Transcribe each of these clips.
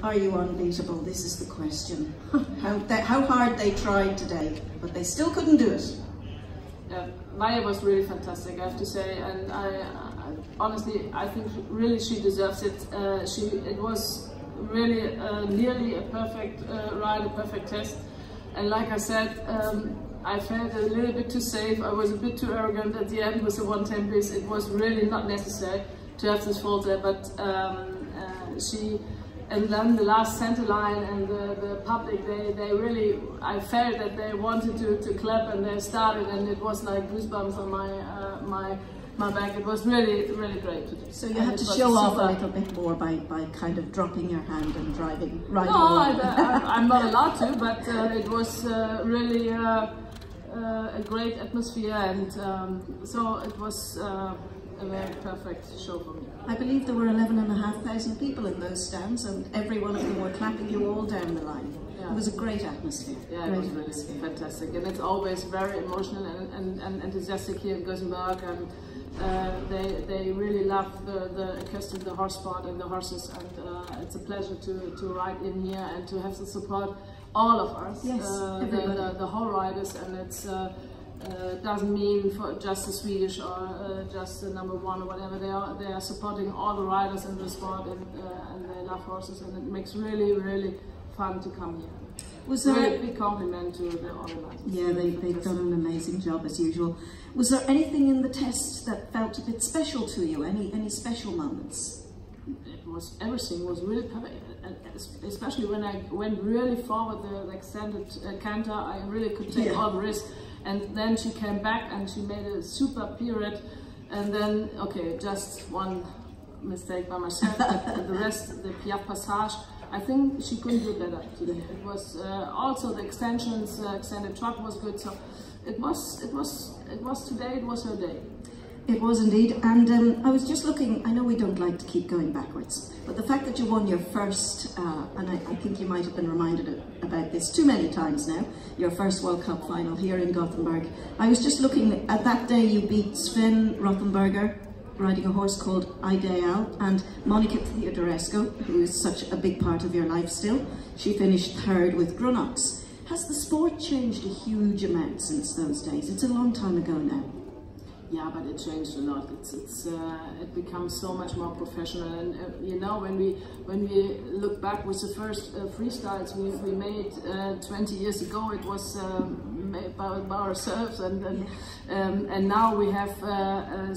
are you unbeatable? This is the question. How hard they tried today, but they still couldn't do it. Yeah, Maya was really fantastic, I have to say, and I honestly, I think really she deserves it. It was really nearly a perfect ride, a perfect test, and like I said, I felt a little bit too safe. I was a bit too arrogant at the end with the 110 bis. It was really not necessary to have this fault there, but and then the last center line and the public, they really, I felt that they wanted to clap, and they started, and it was like goosebumps on my back. It was really, really great today. So you had to show off a little bit more by kind of dropping your hand and riding no, I'm not allowed to, but it was really a great atmosphere, and so it was a very perfect show for me. I believe there were 11,500 people in those stands, and every one of them were clapping you all down the line. Yeah. It was a great atmosphere. Yeah, it was really fantastic, and it's always very emotional and enthusiastic here in Gothenburg, and they really love the equestrian, the horse sport and the horses, and it's a pleasure to ride in here and to have the support, all of us, yes, the whole riders, and it's doesn't mean for just the Swedish or just the #1 or whatever. They are supporting all the riders in the sport, and they love horses, and it makes really fun to come here. Was there a big compliment to the organizers? Yeah, they've done an amazing job as usual. Was there anything in the test that felt a bit special to you? Any special moments? Everything was really perfect, especially when I went really forward the extended canter. I really could take all the risk, and then she came back and she made a super period, and then okay, just one mistake by myself, but the rest, the Piaf passage, I think she couldn't do better today. It was also the extensions, extended trot was good, so it was today, it was her day. It was indeed, and I was just looking, I know we don't like to keep going backwards, but the fact that you won your first, and I think you might have been reminded about this too many times now, your first World Cup final here in Gothenburg. I was just looking, at that day you beat Sven Rothenberger, riding a horse called Isabell, and Monica Theodorescu, who is such a big part of your life still. She finished third with Grunox. Has the sport changed a huge amount since those days? It's a long time ago now. Yeah, but it changed a lot. It becomes so much more professional, and you know, when we look back with the first freestyles we made 20 years ago, it was made by ourselves, and now we have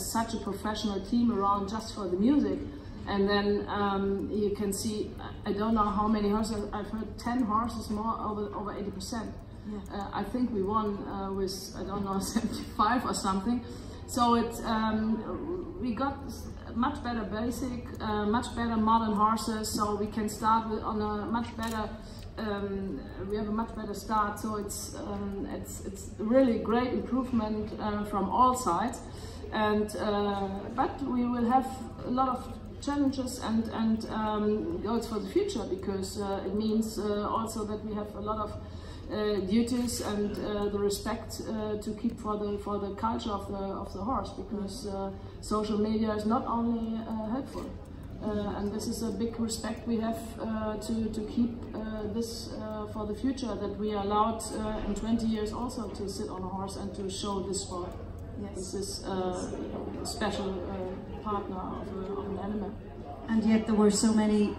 such a professional team around just for the music. And then you can see, I don't know how many horses, I've heard 10 horses more, over 80%. Yeah. I think we won with, I don't know, 75 or something. So we got much better basic, much better modern horses, so we can start on a much better, we have a much better start, so it's really great improvement from all sides, and but we will have a lot of challenges and goals for the future, because it means also that we have a lot of duties and the respect to keep for the culture of the horse, because social media is not only helpful, and this is a big respect we have to keep this for the future, that we are allowed in 20 years also to sit on a horse and to show this sport. Yes. This is a special partner of an animal. And yet there were so many